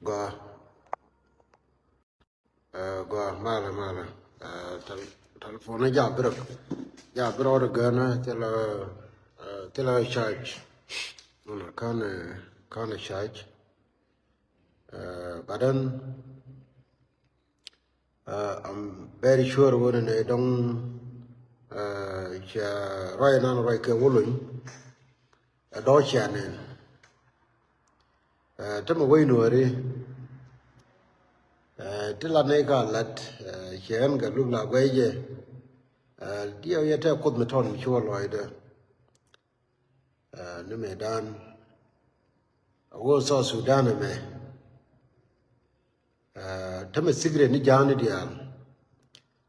Go, mala. Telephone ja bro de gana till charge. No, can charge. But then I'm very sure when they don't right now right ke wolun a do channel. Tama way no re tila ne ka lat chen ga lu la gwe je dia ya ta kod meton mi chwa loide ne me dan wo South Sudan me tama sigre ni jani dia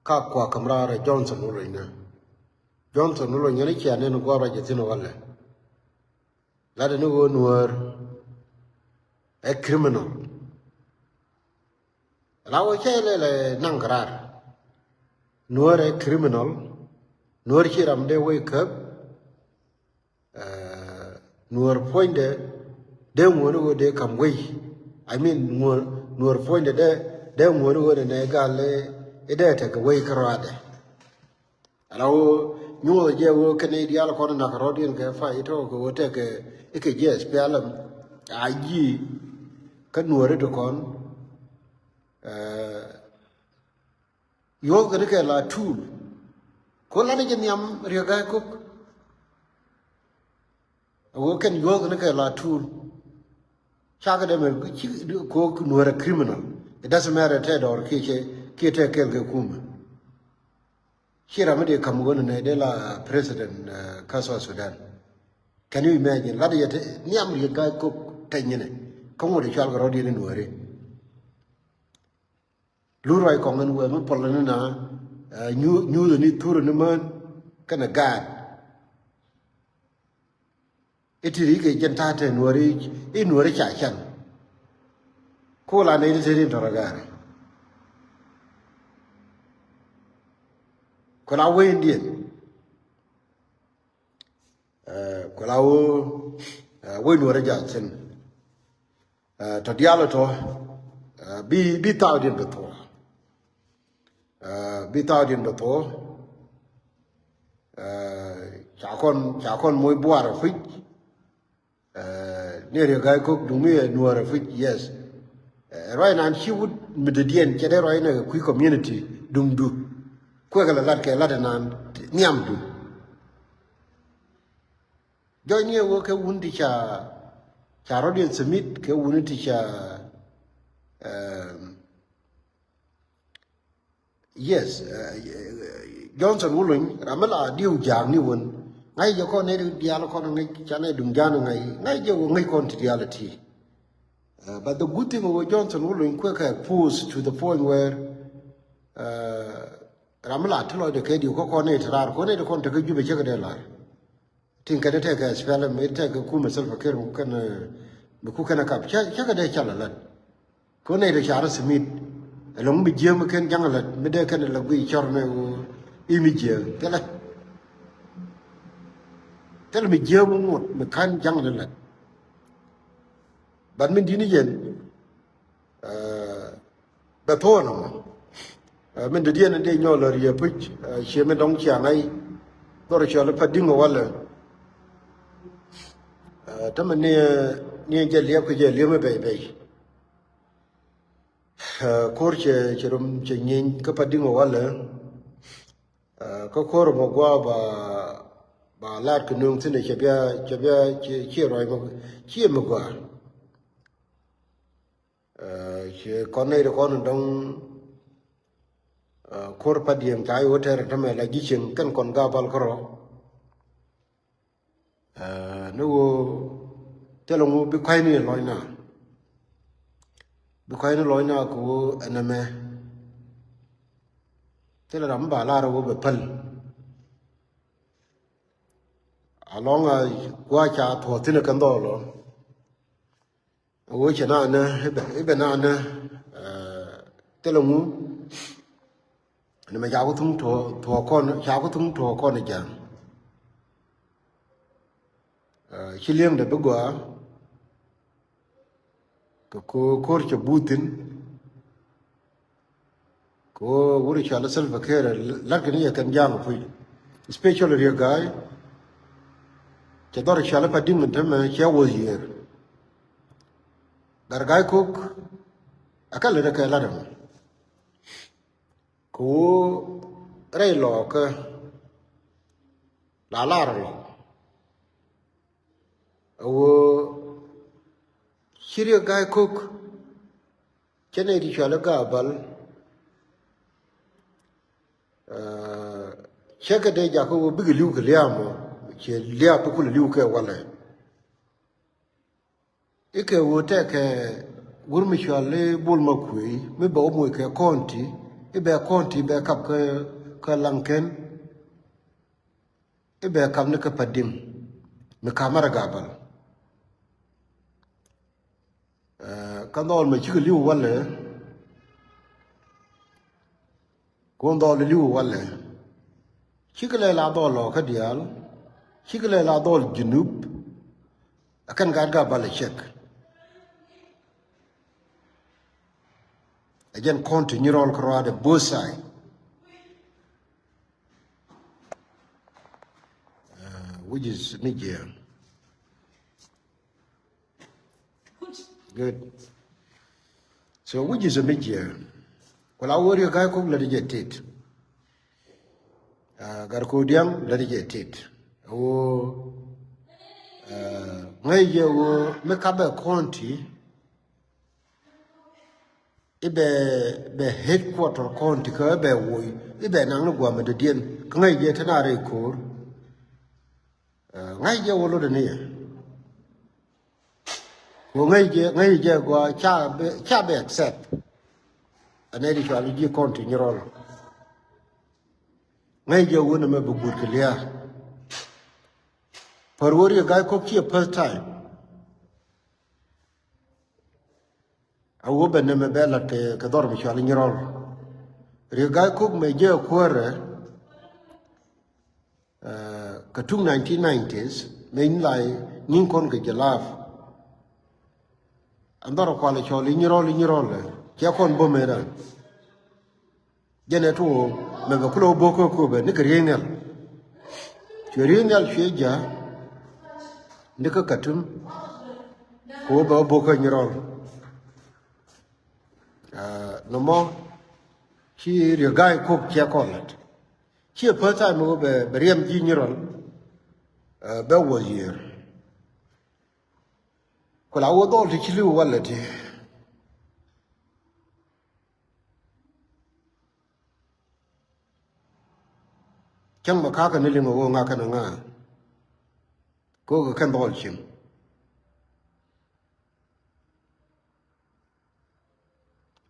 ka kwa kamra ra Johnson lo ina Johnson lo ina ni chane no gwa ra je tino wala la de no Nuer a criminal la wo chele le nangrar Nuer a criminal Nuer chiram de wake up Nuer point de ngoro de kam wei I mean Nuer point de ngoro de ne gale ide ta ga wei karade alawo nyuo je wo kene dial ko na karodien ke fa ito ko te ke je spealam aji ka Nuer de kon yo ga ke la tool ko la ne nyam riga ko wo ken yo ga ke la tool chaga de me ko Nuer criminal it doesn't matter te or ke te ke kuma shira me de kam gona ne de la president South Sudan can you imagine la de nyam riga ko tanyene ko mo de chal ga rodi ne Nuer lu roi ko ngan we mo pol na ñu ni tour ni man kana gad itiri ke jenta te Nuer cha chan ko la ne se rin toragare ko la we ndien ko la wo we Nuer ja chen to dialo to bi taw din to bitadin do to chakon moy boara fit near guy cook do me Nuer fit yes right now she would midien chede right na quick community dum du ko gala lat ke lat nan niam du jonye wo ke wundi cha rodin smith ke wundi cha yes Johnson wulun ramala diu jang ni won ngai jo ko ne dialo ko ngai chane dung janu ngai jo ngai kon reality but the good thing about Johnson wulun quick push to the point where ramala tlo de ke di ko ne trar ko ne de kon te ke jube che ke de la tin ka de te ka spell me te ka ku mesel fakir ko kana ku kana kap cha ka de chala la ko ne de char smith long bi jëm ken jangalat mi de ken la guy chorne imije tel mi jëm ngot mi kan jangalat ban min dini yen ba tono min de dien de nyolo ye puch cheme dong cha ngai dor chola padingo wala tamane ni je liep ke je liep be korche cherum chenyin ka padingo wala ka kor mo gwa ba lar ku nung tine chebya che roi mo che mo gwa che konne de kon dong kor padiem tai hoter tame la gichen kan kon ga bal koro no telo mo bi kwaini loina bukaino loina ko aname tela ramba la ro be pal alonga kwa cha tho tin kan do lo wo chana na be na na tela mu ne ma ja ko tum tho kon cha ko tum tho kon ja chi lieng de be gwa ko korche butin ko wuri chala selva kere lakini ya kan jang pui especially ria guy che dor chala pa ding ntame che wo yer gar guy cook akal re ka ladam ko re lo ka la lar lo wo chiria guy cook chene di chala ga bal cheka de ja ko big liu ke liamo che lia po ku liu ke wala ike wo te ke gurmi chale bul makui me ba mo ke konti ibe konti be kap ke lanken ibe kam ne ke padim me kamara gabal kanol me chi liu wala ko ndol liu wala chikle la dolo ka dial chikle la dol junub akan ga bale check again continue roll crowd both side which is Niger good so which is a Niger well I worry guy ko la dijetit gar ko diam la dijetit wo ngai je wo me ka be konti be headquarter konti ka be wo ibe nang no gwa me de dien ngai je tana re ko ngai je wo lo de ne wo ngai je gwa cha be accept anedi cho ali ji konti ni rol ngai je wo na me bu gut clear for worry guy ko ki first time awo benne me bela te ka dor mi chali ni rol re guy ko me je ko re ka 1990s me in lai nin kon ke jalaf andaro ko le chali ni rol ke kon bo me ra jene to me ba kulo boko ko be ni krienal krienal cheja nika katum ko ba boko ni rol no mo chi ri gai ko ke kolat chi pa ta mo be rem ji ni rol be wo yer ko la wo dol ti lu wala ti chang ma ka ka ni lingo nga ka nga ko ka kan dol chin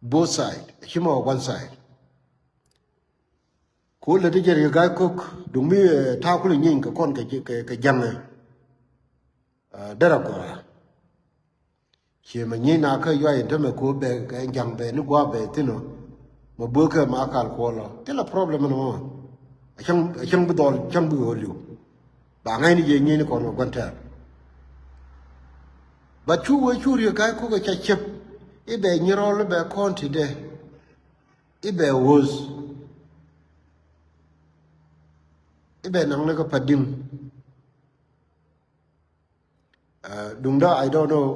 both side himo one side ko le de jeri ga ko dumi ta ku nyin ka kon ka jang dara ko che ma nyin na ka yo yin me ko be ka jang be ni gwa be tino ma bo ka ma kal ko lo te la problem no chang bu dol chang bu liu ba ngai ni je nyin ko no kwanta ba chu we chu ri ga ko ka chep ibe nyirol be konti de ibe woz ibe nang ne ko padim dungda I don't know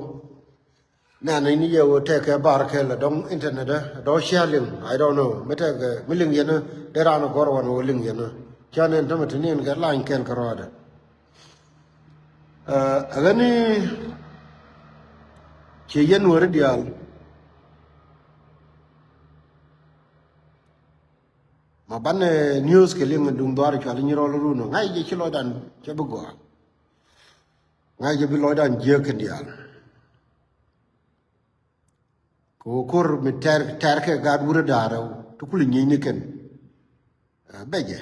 na ni ye wo te ke bar ke la dong internet do sharing I don't know mete ke miling yena de rano gorwan wo ling yena chanen tamatini ga line ken karada agani che yen wor dial ma banne news ke ling dung dwar cha li nyiro lu no ngai je chilo dan che bugo ngai je bi lo dan je ke dial ko kor mi ter ke ga wura daro to kul nyi ni ken beje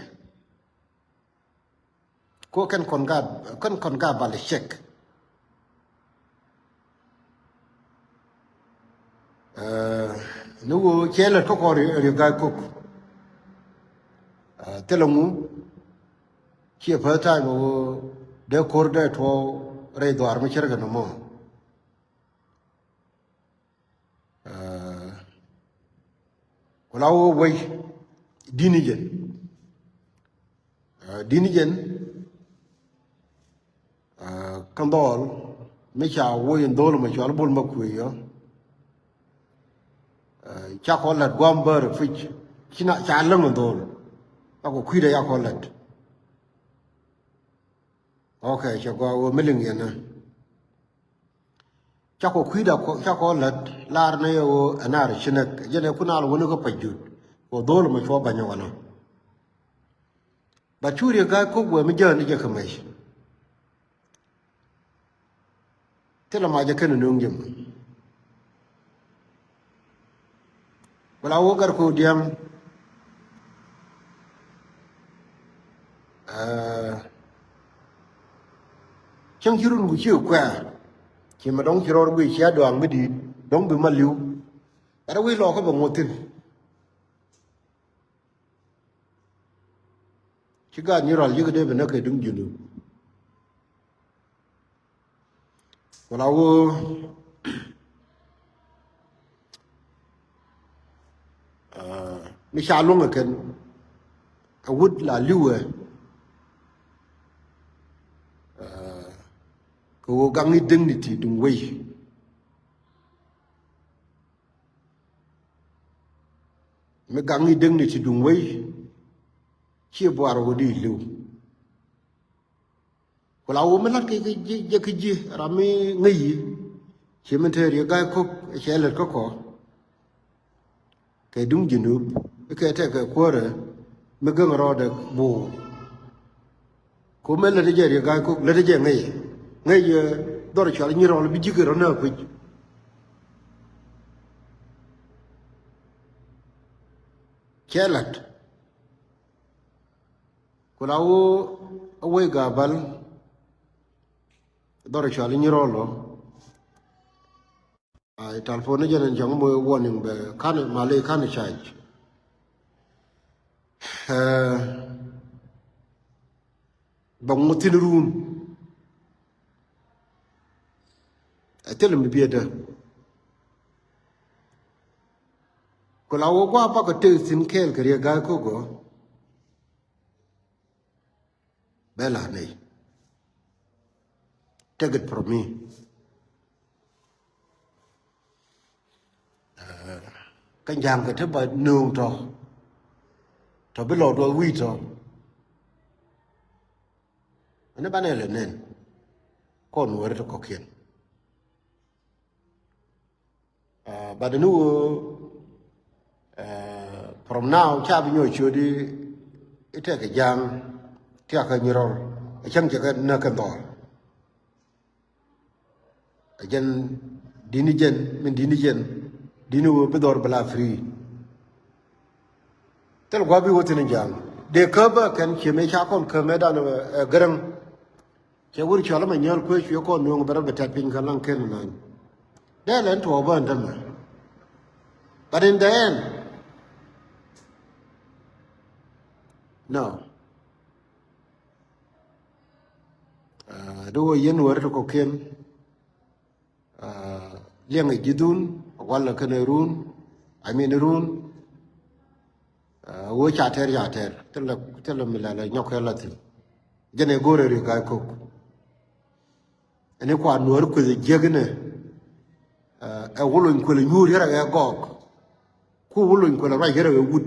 ko kan kon ga bal check nu chele to ko ri ga ko telongu chi fa ta mo de kor de to re dwar mi cher ga no mo Kulawo way dinigen dinigen kandol mecha woy ndol ma chal bol makuyo cha kolat gomber fich kina cha lang ndol ako kwida ya kolat okay cha go meling yana cha ko kwida ko cha kolat lar na yo anar chinak jene kunal woni ko pajut ko dol ma cho banya wana ba churi ga ko go mi jan je kamai tela ma je kan nung jëm wala wo gar ko diam chang chirun gu chiu kwa chi ma dong chiro gu chia doang mi di dong bi ma liu ara wi lo ko ba ngotin chi ga ni ral yigde be na ke dung junu wala wo mi sha long ken a wood la liu ko gang ni dignity dung wei me gang ni dignity dung wei chi boar wo di liu wala wo me lat ke je ji rami ngi chi men te ri ga ko che let ko ke dung jinu ke te ke ko re me gang ro de bu ko me le je ri ga ko le je ngai dor chal ni ro bi jigero na ko chelat ko lawo away gabal dor chal ni ro lo ai telephone jenen jang mo warning be kan male kan charge bang mutin room tell me better ko la wo kwa pa ko te sin kel kare ga ko go bela nei take it from me kan jang ke te ba nu to be lo do wi to ane ba ne le nen ko nu re to ko kien but nu from now cha bi nyo chudi ite ke jang tia ka nyiro chang che ka na ka dor ajen dinijen min dinijen dinu be dor bla free tel gwa bi wotin jang de ka ba kan che me cha kon ka me dan garang che wuri chola ma nyol ko chi ko no ngara be ta pin ka lang ken nan de len to ba ndam but in the end no do yen wer ko ken liang jidun wala kanerun I mean run wo cha ter ya ter tela milala nyokela tin jene gore ri ga ko ene kwa nuor ko jegne e wolon ko le nyuri ra ga gok ko wolon ko la ra yera ga wud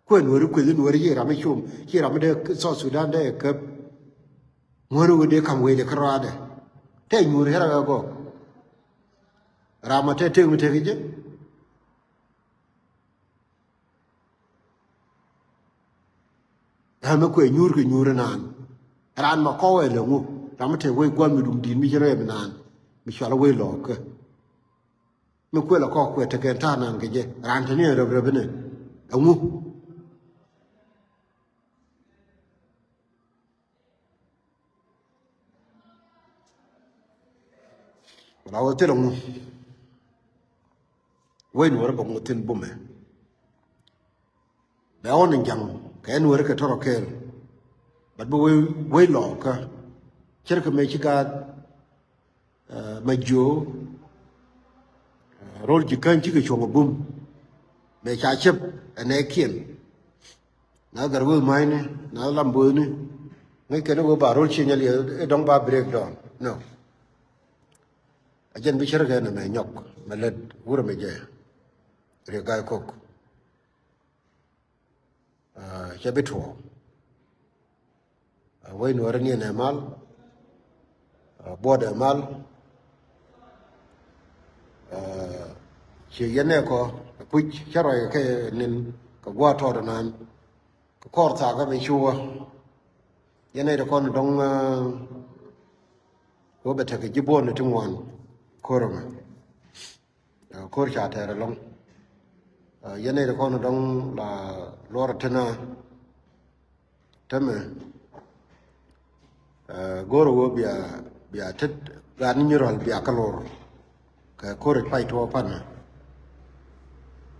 ko nuor ko le nuor yera me chum yera me de South Sudan de ke nuor de kam we de krade te nyuri ra ga gok ramate te mute ge ha me ko nyur ke nyur nan ran ma ko le ngu ramate we gwa mi dum din mi jere nan mi shala we lo ke me ko la ko te ke ta nan ge ran te ne re bene ngu la wo te lo ngu we nuor ba mutin bume be on jang ke nuor ke toro kel but we lo ka cher ke me chiga ma jo rol ji kan chi ke chongo bum me cha chip ane kien na gargo mine na lambo ni ngai ke no ba rol chinya li dong ba break down no ajen bi cherga na me nyok me led wura me je re gai kok che betwo wai no rani na mal boda mal che yene ko puch charoi ke nin ko gwa to da nan ko korta ga me shuwa yene da kon dong ko beta ke jibon ne tingwan koroma kor cha ta long yene da kon dong la lor tana tame goro wo bia tet ga ni rol bia kalor ka kor pai to pan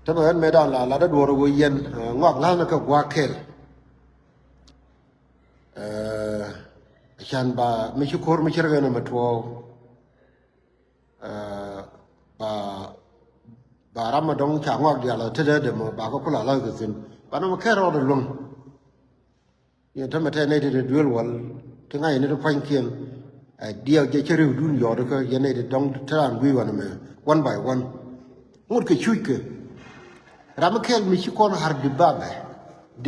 tame an medan la da doro wo yen ngok la na ka gwa kel chan ba mi shukor mi cherga na matwo ba ramadong cha ngok dia la tede de mo ba ko kula la ga sin ba no ka ro de long ye tame te ne de duel wal tinga ne de kwan kien dia je cheru dun yo de ka ye ne de dong tran wi wan me one by one ngut ke chui ke ramakel mi shukor har di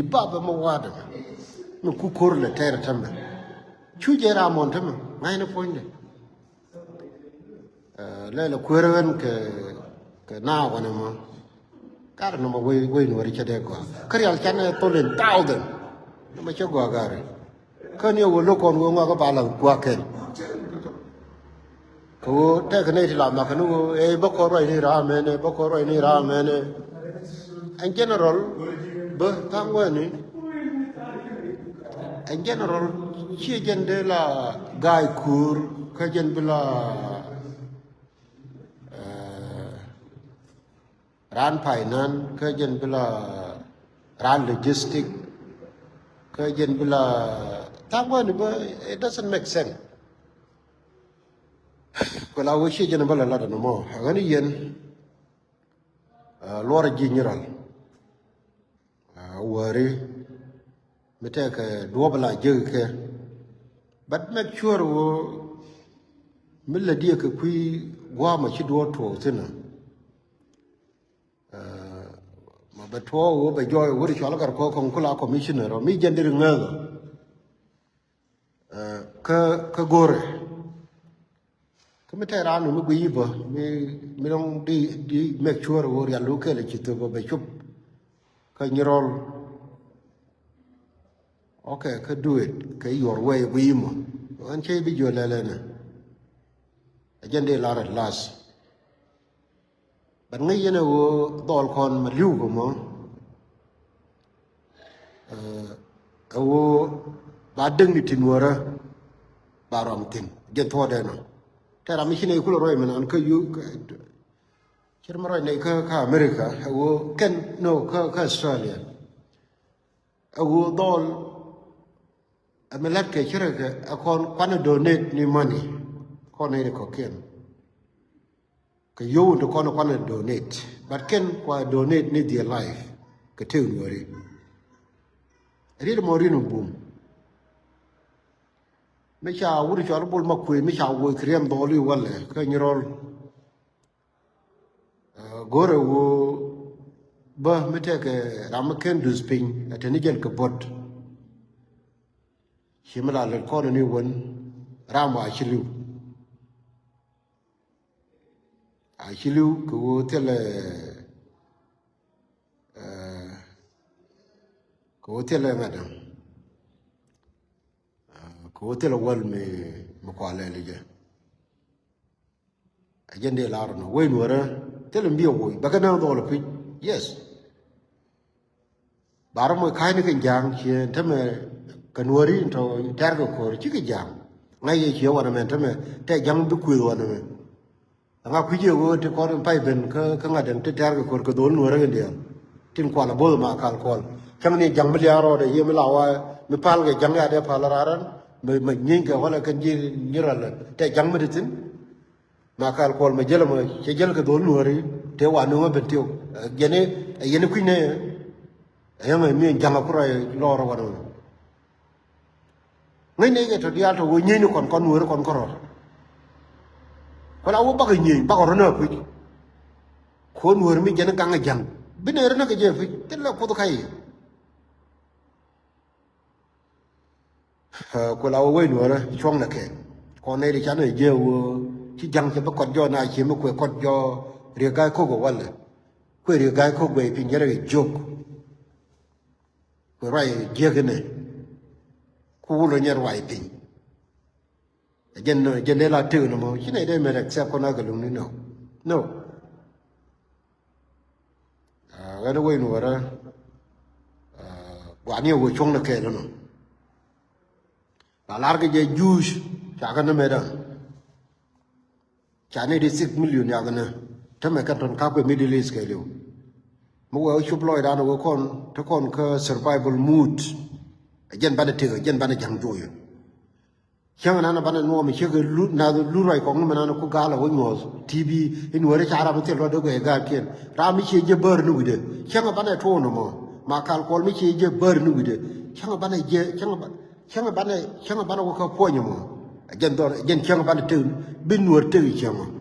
baba mo wada no ku kor le tere tambe chuje ramon tambe ngai na ponde le kuerwen ke na wana mo kar no mo we no ri chade ko krial chane tolen thousand no ma chogo gare kan yo lo kon wo nga ko bala kwa ken ko te kane ti la ma kanu e boko roi ni ra me ne en general ba tangwani en general chi jende la gai kur ka jen bila ran finance ka jen bila ran logistic ka jen bila tangwani ba it doesn't make sense ko la wo chi jen bala la no mo ngani yen lor general wari mete ke duobla jege but make sure wo milla dia ke kui gwa ma chi do to tina ma beto wo be joy wo ri chola gar ko kon kula commissioner mi jendir ngaga ka gore ke mete ranu mi gui ba mi dong di make sure wo ya lu ke le chi to be chup ka nyirol okay, could do it. Okay, your way, we mo. And she be your lelena. Again, they are at last. But ngay know, dol con malugo mo. Badeng ni tinwara baram tin. Get what I know. Tell a mission a cool royman and you. Chermaroy ka America. Ken no ka Australia. Dol. Amelat ke chireke akon kwana donate ni money kona ile koken ke yo ndo kona kwana donate but ken kwa donate ni their life ke te unwari ri mo ri no boom me cha wuri cha bol makwe me cha wo krem doli wala ke nyirol gore wo ba mete ke ramaken du spin atani gel ke bot Shimala le kono ni won rama ashilu ko tele madam ko tele wal me kwale leje ajende la no we nwara tele mbiyo boy bagana do lo pi yes baramo kaini ke jang che tame kanwari to targo ko chi ke jang ngai ye che wana men tame te jang du ku wana men nga ku je wo te ko pai ben ka ngaden te targo ko do nwara ndia tin ko la bol ma kal ko chang ni jang blia ro de ye mi lawa mi pal ge jang ya de pal raran me nyin ke wala kan ji niral te jang me tin ma kal ko me jela mo che jel ke do nwari te wa no ben tio yene ku ne ayang mi janga ku rai lo ro wa no ngai ne ke to dia to wo nyi ni kon Nuer kon ko ro ko la wo ba ga nyi ba ko ro na ku ko Nuer mi jene kanga jang bine rena ke je fi te la ko to kai ko la wo Nuer chong na ke ko ne ri cha ne je wo chi jang che ba ko jo na chi mo ko jo ri ga ko go wala ko ri ga ko go pi nyere jok ko rai je ke ne ku lo nyer wai pi jen la tu no mo chi ne de me accept ko na ga lu ni no cái đó quên rồi đó quả nhiều người chung là kể đó nó là cái gì juice chả cái nó mấy đó chả này đi 6 million nhà cái này thế mà cái tuần khác về Middle East cái liệu mỗi người chụp lôi ra nó có con cái survival mood dân ban được dân ban chẳng rồi chẳng hạn nó ban nó mình chưa cái lú rồi con mà nó có gà là với ngồi TV in người cha ra mình thấy rồi đó cái gà kia ra mình chưa bơ nó vậy chẳng hạn ban này thua nó mà cal call mình chưa bơ nó vậy chẳng hạn ban này chẳng hạn ban nó có phơi nhau mà dân đó dân chẳng hạn ban từ bên nuôi từ chẳng hạn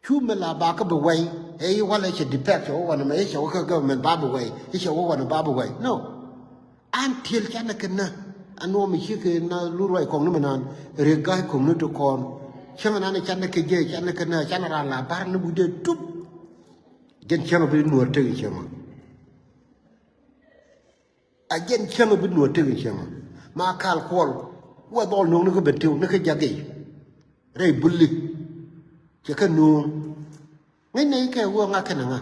chú mình là ba cái bề quay ấy quan lại chỉ depend chỗ quan mà ấy chỗ cái government ba bề quay ấy chỗ quan ba bề quay no until chana kena anu mi chike na luroi kong na manan regai kong nu to kon chama na chana ke je chana kena chana ra la bar na bude tup gen chama bi nuor te chama a gen chama bi nuor te chama ma kal kol wa dol no ko betiu na ke jage rei bulli ke kan nu ngai nei ke wo nga kana nga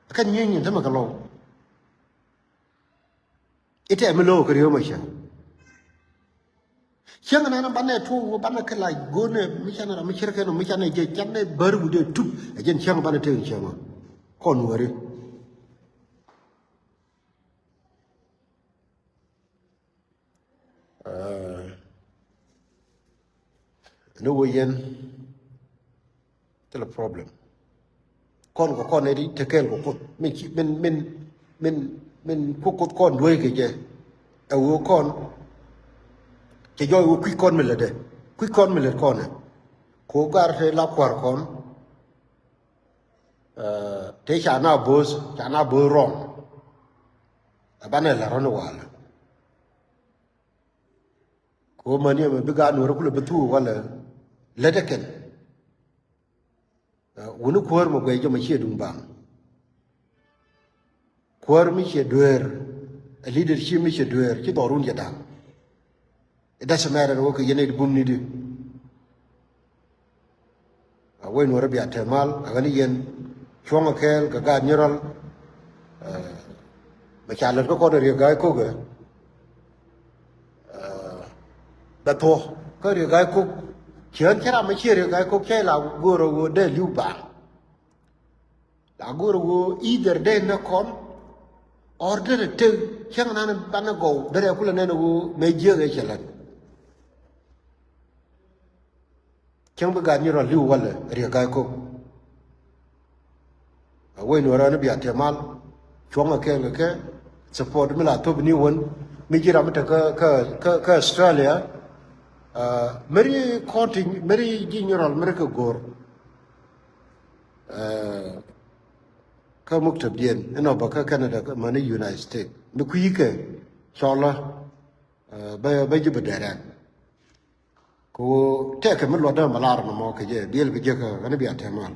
kan nyin nyin tama ka lo ite me lo krio ma sha chang na ban ne tu ban ka la go ne mi chana ra mi chirke no mi chana je chan ne bar bu de tup a jen chang ban te chama kon wori no wo yen te la problem kon ko kon ne di te kel ko mình có con đuôi cái gì, ở con, chỉ do quý con mình là đấy, quý con mình là con này, cố gắng để làm quả con, thế chả nào bớt rong, bạn này là rong wala, cố mà nhiều mình bây giờ nuôi cũng là bớt thu wala, lấy được cái, uống nước khoar một cái cho mình chia đúng bằng. Kuar mi che duer leadership mi che duer ci dorun ya da it doesn't matter wo ke yene bum ni di a way no rabia temal agani yen chonga kel ka ga nyiral ma chalan ko de ga ko ge da to ko de ga ko chen chara ma che de ga ko ke la goro go de liu ba la goro go either de na kon order te chang na ban go bere kula ne no me je ge chelan chang ba ga ni ro liu wala ri ga ko a we no ra na bia te mal chong ke support mi la to ni won mi ji ra ma ka Australia meri counting meri ji ni ro meri ko gor ka muktab dien eno ba ka Canada ka mani United States mi ku yike inshallah ba ji bedara ko te ka mi lo da malar no mo ke je biel ke je ka ne bi atemal